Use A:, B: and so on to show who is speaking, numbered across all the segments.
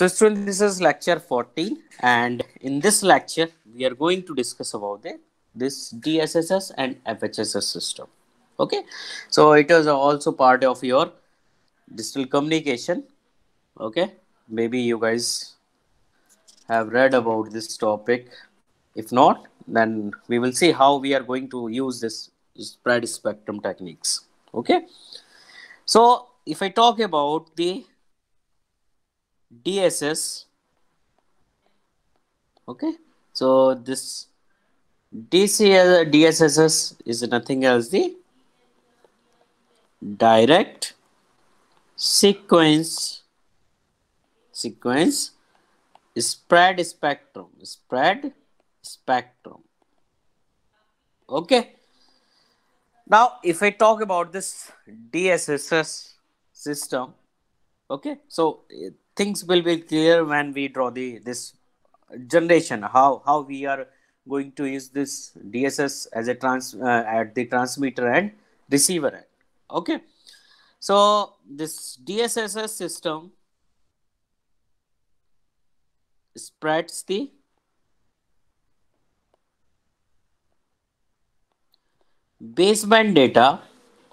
A: So students, this is lecture 14, and in this lecture we are going to discuss about this DSSS and FHSS system. Okay, so it is also part of your digital communication. Okay, maybe you guys have read about this topic. If not, then we will see how we are going to use this spread spectrum techniques. Okay, so if I talk about the DSS, okay, so this DSSS is nothing else the direct sequence spread spectrum. Okay, now if I talk about this DSSS system, okay, so things will be clear when we draw the this generation, how we are going to use this DSS as a at the transmitter and receiver end. Okay, so this DSSS system spreads the baseband data.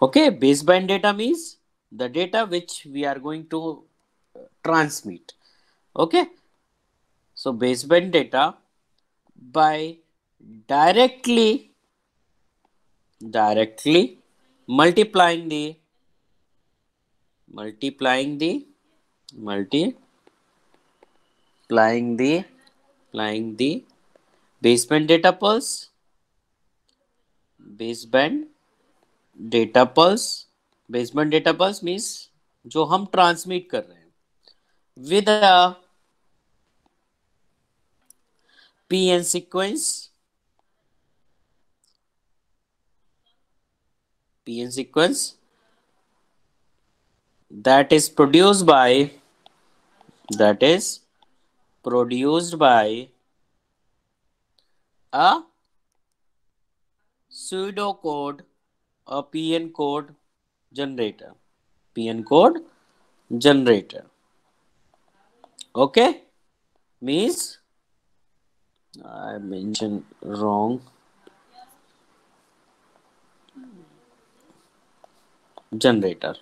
A: Okay, baseband data means the data which we are going to transmit. Okay, so baseband data by directly directly multiplying the multiplying the multiplying the baseband data pulse baseband data pulse baseband data pulse means जो हम transmit कर रहे हैं with a PN sequence that is produced by that is produced by a pseudocode, a PN code generator. PN code generator. Okay, means I mentioned wrong. Generator.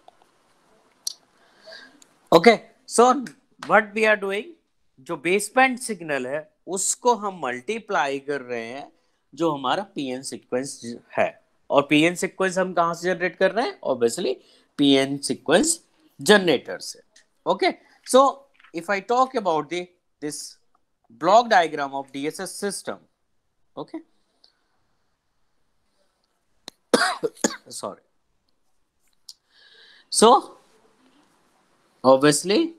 A: Okay, so what we are doing, जो baseband signal है उसको हम multiply कर रहे हैं जो हमारा PN sequence है, और पीएन सीक्वेंस हम कहां से जनरेट कर रहे हैं? ऑब्वियसली पीएन सीक्वेंस जनरेटर से. Okay, so if I talk about this block diagram of DSS system. Okay, sorry. So obviously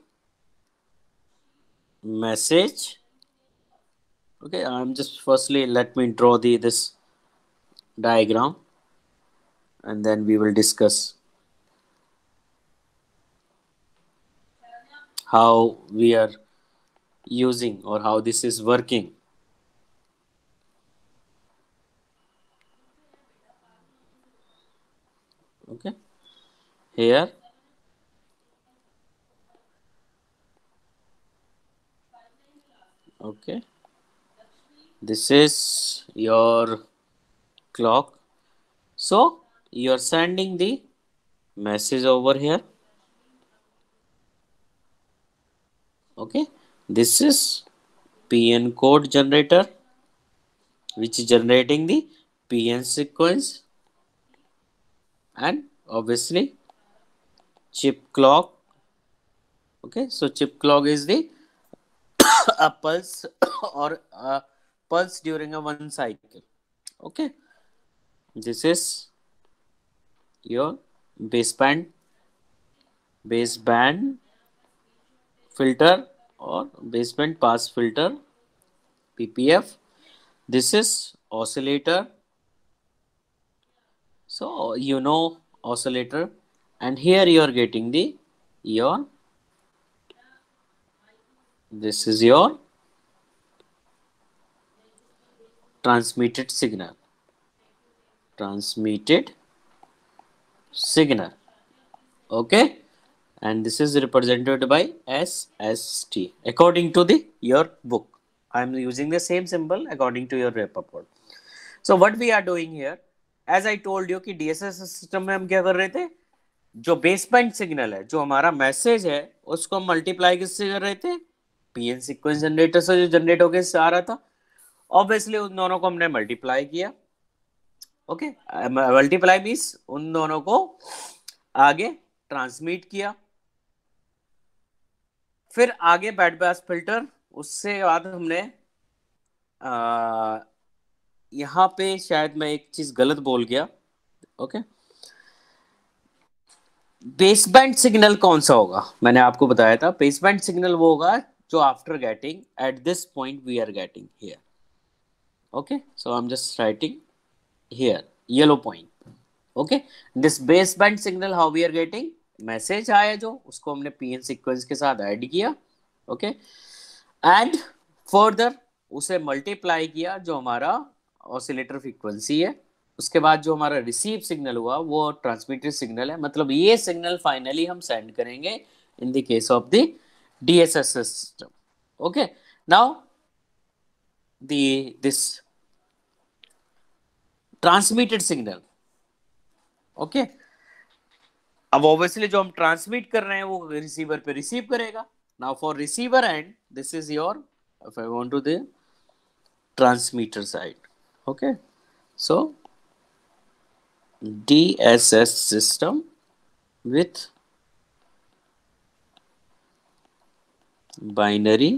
A: message. Okay, I'm just firstly let me draw this diagram and then we will discuss how we are using or how this is working. Okay, here okay, this is your clock. So you are sending the message over here. Okay, this is PN code generator which is generating the PN sequence, and obviously chip clock. Okay, so chip clock is the a pulse or a pulse during a one cycle. Okay, this is your baseband filter or baseband pass filter, PPF. This is oscillator. So you know oscillator, and here you are getting your this is your transmitted signal. Okay, and this is represented by SST according to the your book. I am using the same symbol according to your paper code. So what we are doing here, as I told you कि DSS system में हम क्या कर रहे थे, जो baseband signal है, जो हमारा मैसेज है, उसको हम मल्टीप्लाई किससे कर रहे थे, पीएन सीक्वेंस जनरेटर से जो जनरेट होकर आ रहा था. ऑब्वियसली उन दोनों को हमने मल्टीप्लाई किया. ओके, मल्टीप्लाई मीन्स उन दोनों को आगे ट्रांसमिट किया. फिर आगे बैंड पास फिल्टर, उससे बाद हमने यहाँ पे शायद मैं एक चीज गलत बोल गया. ओके, बेसबैंड सिग्नल कौन सा होगा, मैंने आपको बताया था बेसबैंड सिग्नल वो होगा जो after getting at this point we are getting here. Okay, so I am just writing here yellow point. Okay, this baseband signal how we are getting, message आया जो उसको हमने पीएन सीक्वेंस के साथ add किया. ओके, एंड फर्दर उसे multiply किया जो हमारा ऑसिलेटर फ्रीक्वेंसी है. उसके बाद जो हमारा रिसीव सिग्नल हुआ वो ट्रांसमिटेड सिग्नल है. मतलब ये सिग्नल फाइनली हम सेंड करेंगे in the case of the DSS system. Okay, now this transmitted signal. Okay, अब ऑब्वियसली जो हम ट्रांसमिट कर रहे हैं वो रिसीवर पे रिसीव करेगा. Now for receiver and this is your, if I want to the transmitter side. Okay, so DSS system with binary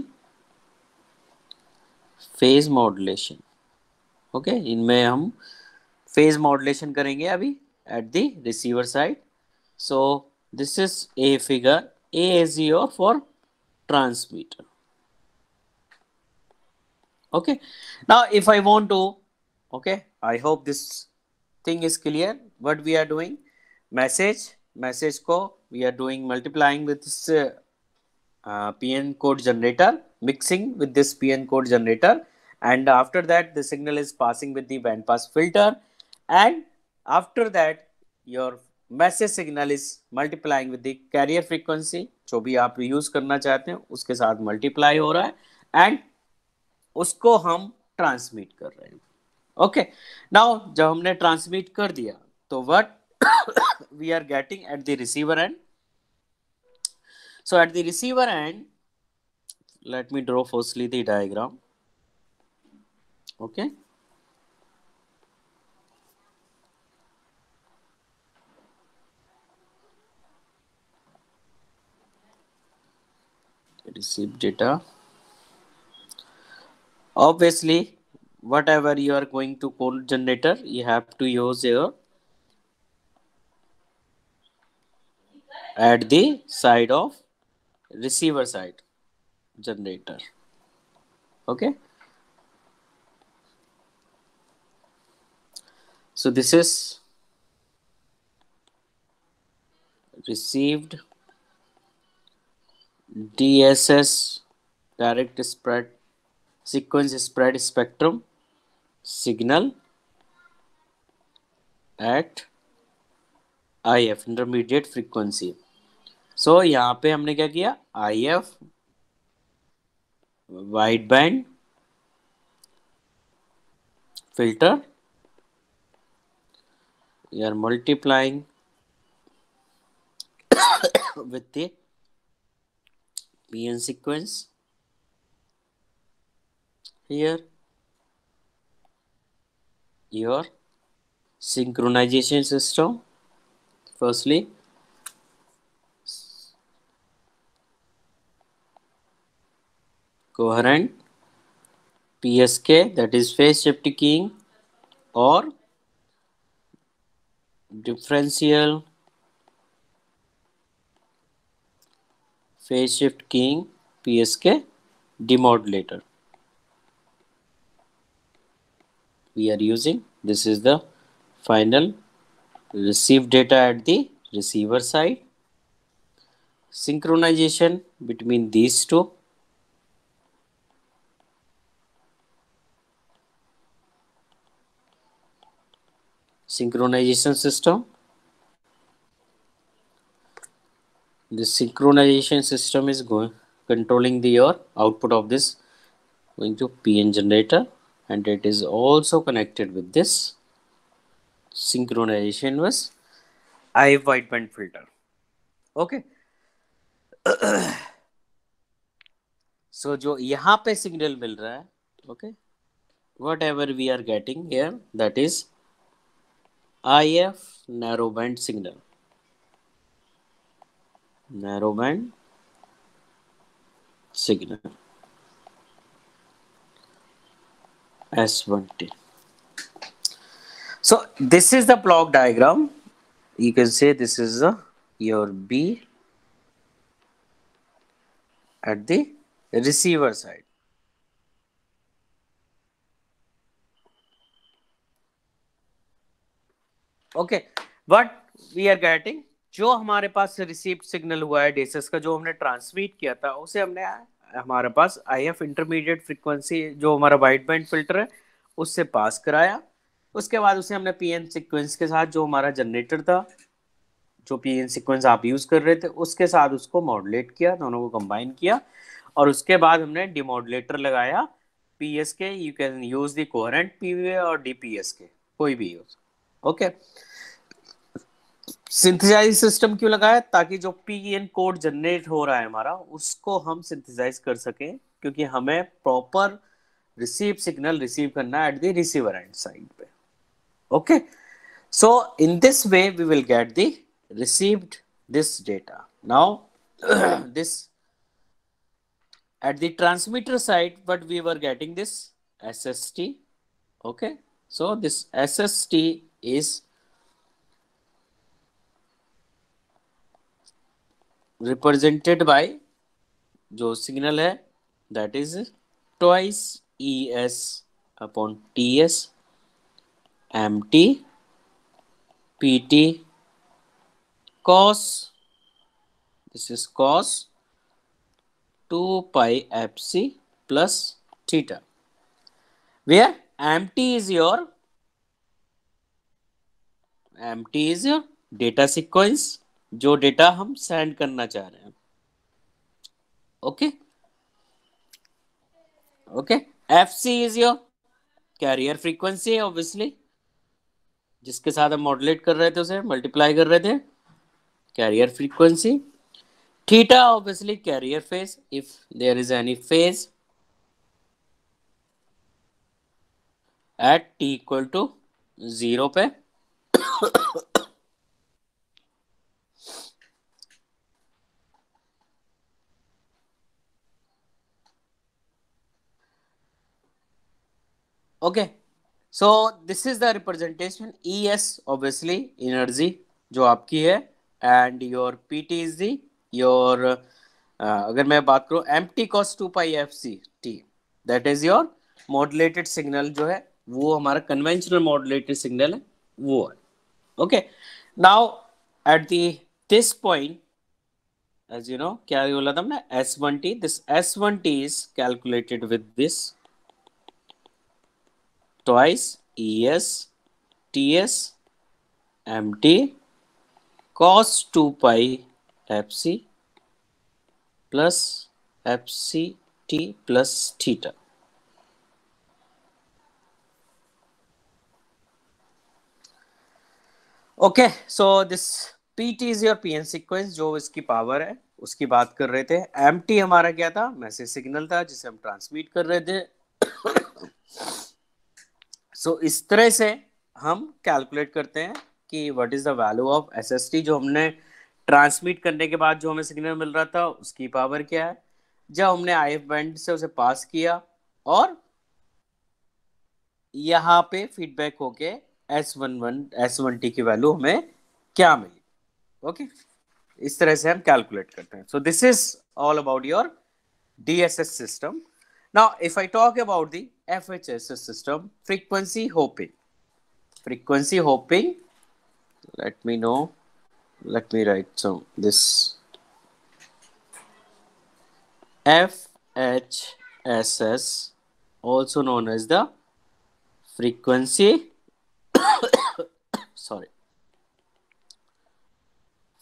A: phase modulation. Okay, इनमें हम phase modulation करेंगे अभी at the receiver side. So this is a figure. A is your for transmitter. Okay, now if I want to, okay, I hope this thing is clear. What we are doing, message को we are doing multiplying with this PN code generator, mixing with this PN code generator, and after that the signal is passing with the band pass filter, and after that your message signal is multiplying with the carrier frequency, जो भी आप use करना चाहते हैं उसके साथ multiply हो रहा है, एंड उसको हम ट्रांसमिट कर रहे हैं. ओके, नाउ जब हमने ट्रांसमिट कर दिया तो what we are getting at the receiver end. So at the receiver end, let me draw firstly the diagram. Okay, receive data. Obviously whatever you are going to code generator, you have to use your at the side of receiver side generator. Okay, so this is received DSS direct spread sequence spread spectrum signal at IF intermediate frequency. So यहाँ पे हमने क्या किया, IF wide band filter, you are multiplying with the PN sequence here, your synchronization system. Firstly, coherent PSK, that is phase shift keying, or differential phase shift keying PSK demodulator we are using. This is the final received data at the receiver side. Synchronization between these two. Synchronization system. This synchronization system is going controlling the your output of this going to PN generator, and it is also connected with this synchronization was IF wideband filter. Okay, so जो यहाँ पे signal मिल रहा है, okay, whatever we are getting here, that is IF narrowband signal, narrowband signal S1T. So this is the block diagram. You can say this is your B at the receiver side. Okay, what we are getting, जो हमारे पास received signal हुआ है डेसस का, जो हमने transmit किया था, उसे हमने हमारे पास IF इंटरमीडिएट फ्रीक्वेंसी जो हमारा वाइड बैंड फिल्टर है उससे पास कराया. उसके बाद उसे हमने PN सीक्वेंस के साथ, जो हमारा जनरेटर था, जो PN सीक्वेंस आप यूज कर रहे थे, उसके साथ उसको मॉडुलेट किया, दोनों को कंबाइन किया, और उसके बाद हमने डिमॉडुलेटर लगाया PS के. You can use the coherent PVA और DPS के, कोई भी यूज. ओके, सिंथेसाइज सिस्टम क्यों लगाया? ताकि जो PN कोड जनरेट हो रहा है हमारा, उसको हम सिंथेसाइज कर सकें, क्योंकि हमें प्रॉपर रिसीव सिग्नल रिसीव करना है at the receiver end side पे. Okay, so in this way we will get the received this data. Now this at the transmitter side, but we were getting this SST. Okay, so this SST is represented by जो signal है, that is twice ES upon TS MT PT cos, this is cos 2 pi FC plus theta, where MT is your data sequence, जो data हम send करना चाह रहे हैं. Okay okay, FC is your carrier frequency, obviously जिसके साथ हम modulate कर रहे थे, उसे मल्टीप्लाई कर रहे थे, carrier frequency. Theta obviously carrier phase, if there is any phase at T equal to 0 पे. Okay, so this is the representation. ES obviously energy जो आपकी है, and your PT is the your, अगर मैं बात करूं MT cos 2 pi FC T, that is your modulated signal, जो है वो हमारा कन्वेंशनल मॉडुलेटेड सिग्नल है, वो है. Okay, now at the this point, as you know, क्या बोला था हमने, S1T. This S1T is calculated with this twice ES TS MT cos 2 pi FC plus FCT plus theta. Okay, so this PT is your PN sequence, जो इसकी power है उसकी बात कर रहे थे. MT हमारा क्या था? मैसेज सिग्नल था जिसे हम ट्रांसमिट कर रहे थे. सो इस तरह से हम कैलकुलेट करते हैं कि what is the value of SST, जो हमने ट्रांसमिट करने के बाद जो हमें सिग्नल मिल रहा था उसकी पावर क्या है, जब हमने IF बैंड से उसे पास किया, और यहाँ पे फीडबैक होके S1T की वैल्यू हमें क्या मिली. ओके, इस तरह से हम कैलकुलेट करते हैं. सो this is all about your DSS system. Now, if I talk about the FHSS system, frequency hopping. Frequency hopping, let me know. Let me write some this. FHSS, also known as the frequency sorry,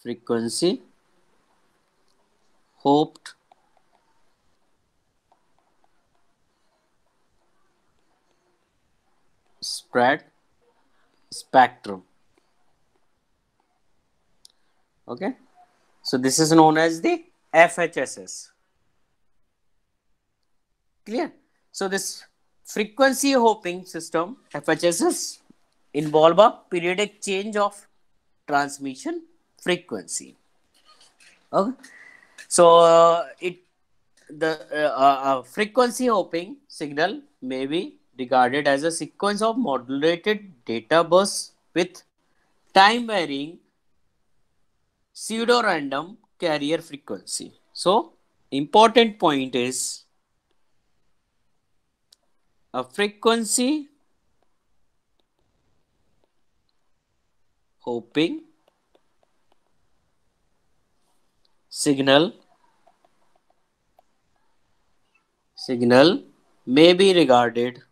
A: frequency hoped spread spectrum. Okay, so this is known as the FHSS. Clear? So this frequency hopping system FHSS involve a periodic change of transmission frequency. Okay, so it the frequency hopping signal may be regarded as a sequence of modulated data bursts with time varying pseudo random carrier frequency. So important point is a frequency hopping signal may be regarded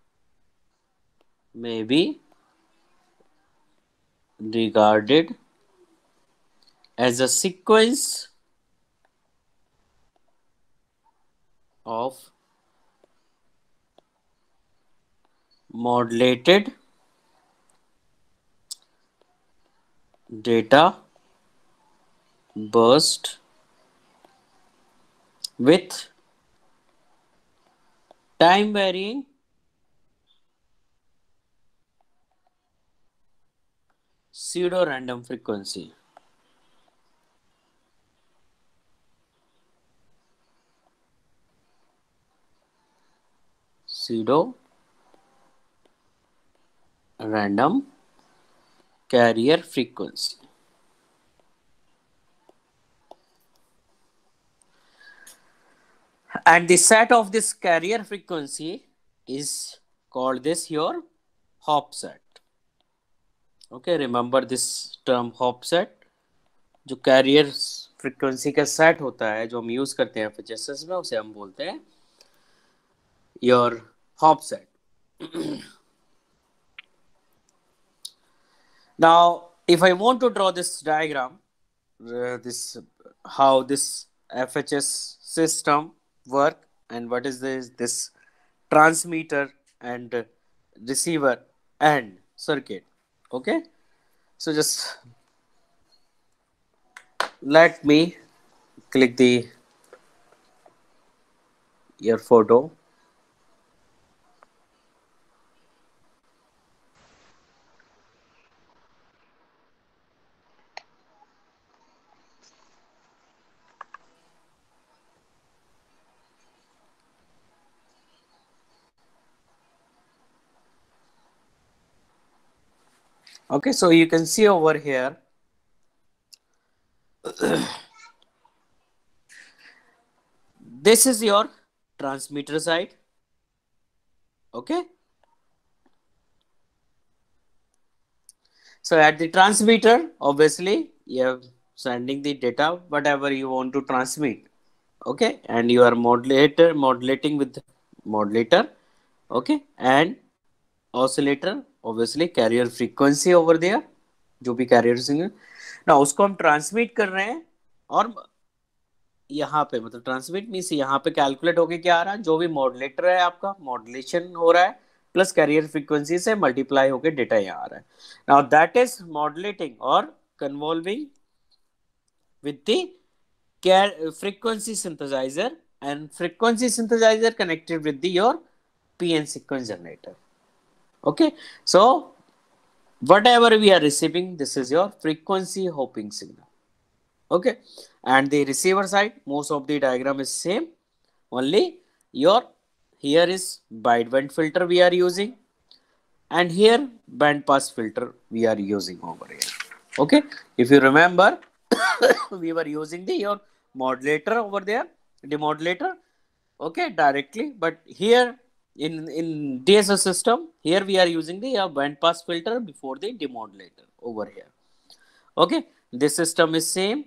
A: as a sequence of modulated data burst with time varying pseudo random frequency. Pseudo random carrier frequency. And the set of this carrier frequency is called this your hop set. Okay, remember this term hop set. जो carrier frequency का set होता है जो हम use करते हैं एफएचएसएस में उसे हम बोलते हैं your hop set. Now, if I want to draw this diagram, this how this FHS system work and what is this transmitter and receiver and circuit. Okay, so just let me click your photo. Okay, so you can see over here this is your transmitter side. Okay, so at the transmitter obviously you are sending the data whatever you want to transmit. Okay, and you are modulating with modulator. Okay, and oscillator obviously carrier frequency over there जो भी carrier signal ना उसको हम transmit कर रहे हैं और यहाँ पे मतलब ट्रांसमिट मीन्स यहाँ पे कैलकुलेट होके क्या आ रहा है जो भी मॉड्यूलेटर है आपका मॉड्यूलेशन हो रहा है प्लस कैरियर फ्रीक्वेंसी से मल्टीप्लाई होके डेटा यहाँ आ रहा है. नाउ दैट इज मॉड्यूलेटिंग और convolving with the frequency synthesizer and frequency synthesizer connected with your PN sequence generator. Okay, so whatever we are receiving this is your frequency hopping signal. Okay, and the receiver side most of the diagram is same, only your here is wideband filter we are using and here band pass filter we are using over here. Okay, if you remember we were using your modulator over there, demodulator. Okay, directly, but here in DSS system here we are using the band pass filter before the demodulator over here. Okay, this system is same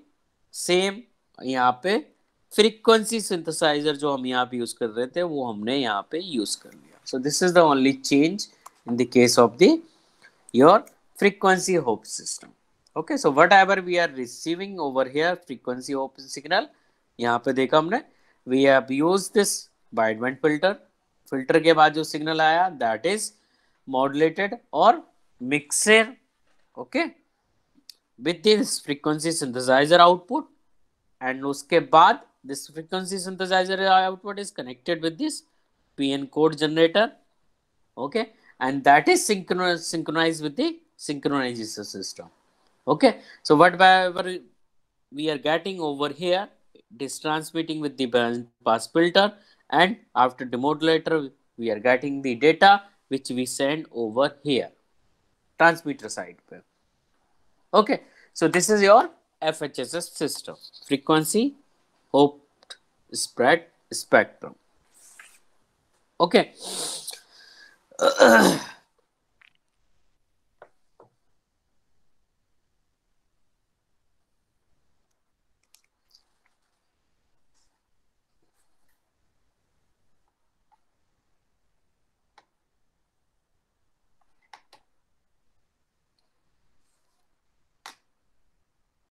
A: यहाँ पे frequency synthesizer जो हम यहाँ पे use कर रहे थे वो हमने यहाँ पे यूज कर लिया. So this is the only change in the case of the your frequency hope system. Okay, so whatever we are receiving over here frequency hope signal यहाँ पे देखा हमने, we have use this wideband filter, filter के बाद जो signal आया that is modulated और mixer, okay, with this frequency synthesizer output, and उसके बाद this frequency synthesizer output is connected with this PN code generator, okay, and that is synchronized with the synchronization system, okay. So whatever we are getting over here, it is transmitting with the band pass filter, and after demodulator we are getting the data which we send over here transmitter side pe. Okay, so this is your FHSS system, frequency hopped spread spectrum, okay.